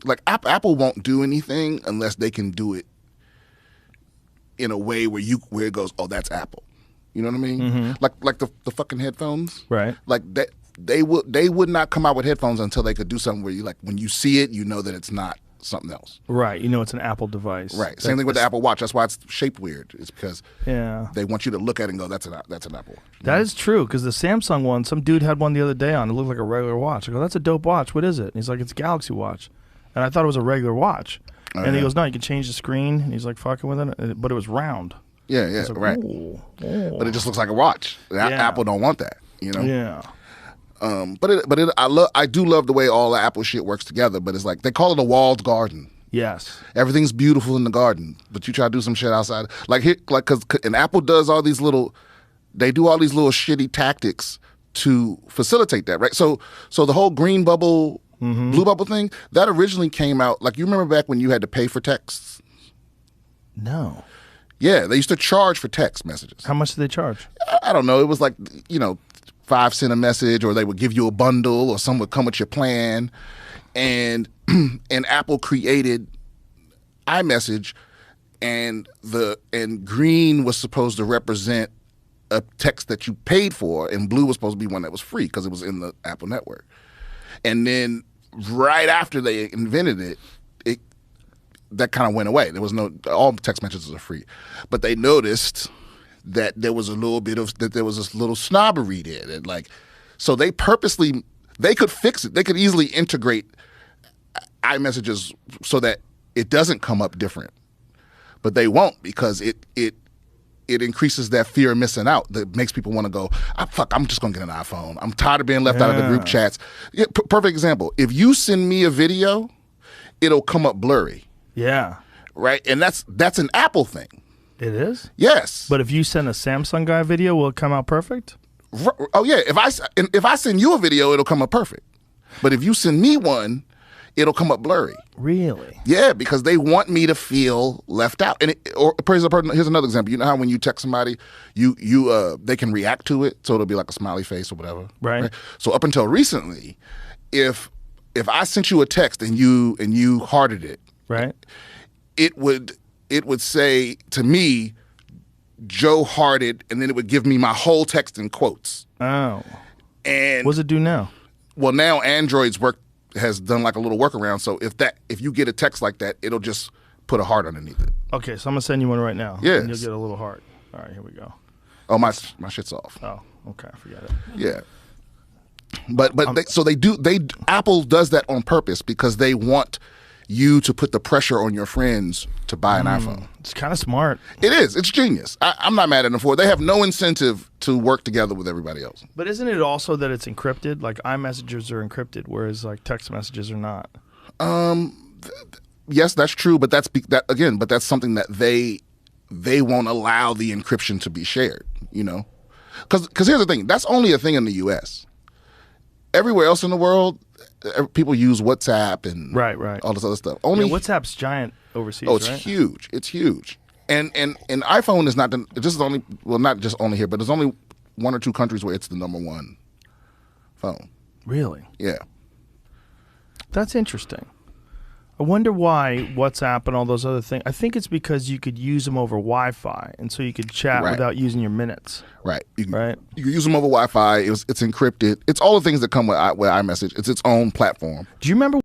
like Apple won't do anything unless they can do it in a way where it goes, oh, that's Apple. You know what I mean? Mm-hmm. Like the fucking headphones. Right. Like they would not come out with headphones until they could do something where you like when you see it, you know that it's not something else. Right. You know it's an Apple device. Right. Same thing with the Apple Watch. That's why it's shaped weird. It's because they want you to look at it and go, that's an Apple Watch. That is true, because the Samsung one, some dude had one the other day on. It looked like a regular watch. I go, that's a dope watch. What is it? And he's like, it's a Galaxy Watch. And I thought it was a regular watch. And he goes, no, you can change the screen. And he's like fucking with it. But it was round. Yeah, like, right. Ooh. But it just looks like a watch. Apple don't want that, you know? Yeah. I do love the way all the Apple shit works together, but it's like, they call it a walled garden. Yes. Everything's beautiful in the garden, but you try to do some shit outside. And Apple does all these little shitty tactics to facilitate that, right? So the whole green bubble, blue bubble thing, that originally came out, like you remember back when you had to pay for texts? No. Yeah, they used to charge for text messages. How much did they charge? I don't know. It was like, 5 cents a message, or they would give you a bundle, or some would come with your plan. And Apple created iMessage, and green was supposed to represent a text that you paid for, and blue was supposed to be one that was free because it was in the Apple network. And then right after they invented it, that kind of went away. There was all text messages are free, but they noticed that there was this little snobbery there. And so they could fix it. They could easily integrate iMessages so that it doesn't come up different, but they won't, because it increases that fear of missing out that makes people want to go, I'm just going to get an iPhone. I'm tired of being left out of the group chats. Yeah, perfect example. If you send me a video, it'll come up blurry. Yeah. Right? And that's an Apple thing. It is? Yes. But if you send a Samsung guy video, will it come out perfect? Oh, yeah. If I send you a video, it'll come up perfect. But if you send me one, it'll come up blurry. Really? Yeah, because they want me to feel left out. And here's another example. You know how when you text somebody, they can react to it, so it'll be like a smiley face or whatever. Right. So up until recently, if I sent you a text and you hearted it, right, it would say to me, Joe hearted, and then it would give me my whole text in quotes. Oh. And what does it do now? Well, now Android's has done like a little workaround. So if you get a text like that, it'll just put a heart underneath it. Okay, so I'm gonna send you one right now. Yes. And you'll get a little heart. All right, here we go. Oh, my shit's off. Oh, okay, forget it. Yeah. But Apple does that on purpose because they want you to put the pressure on your friends to buy an iPhone. It's kind of smart. It is. It's genius. I'm not mad at them for it. They have no incentive to work together with everybody else. But isn't it also that it's encrypted? Like iMessages are encrypted, whereas like text messages are not. Yes, that's true. But that's something that they won't allow the encryption to be shared. You know, because here's the thing. That's only a thing in the U.S. Everywhere else in the world, people use WhatsApp and right. all this other stuff. WhatsApp's giant overseas. Oh, it's right? huge. It's huge. And iPhone is not not just only here, but there's only 1 or 2 countries where it's the number 1 phone. Really? Yeah. That's interesting. I wonder why WhatsApp and all those other things. I think it's because you could use them over Wi-Fi, and so you could chat without using your minutes. Right. You can use them over Wi-Fi. It's encrypted. It's all the things that come with iMessage. It's its own platform. Do you remember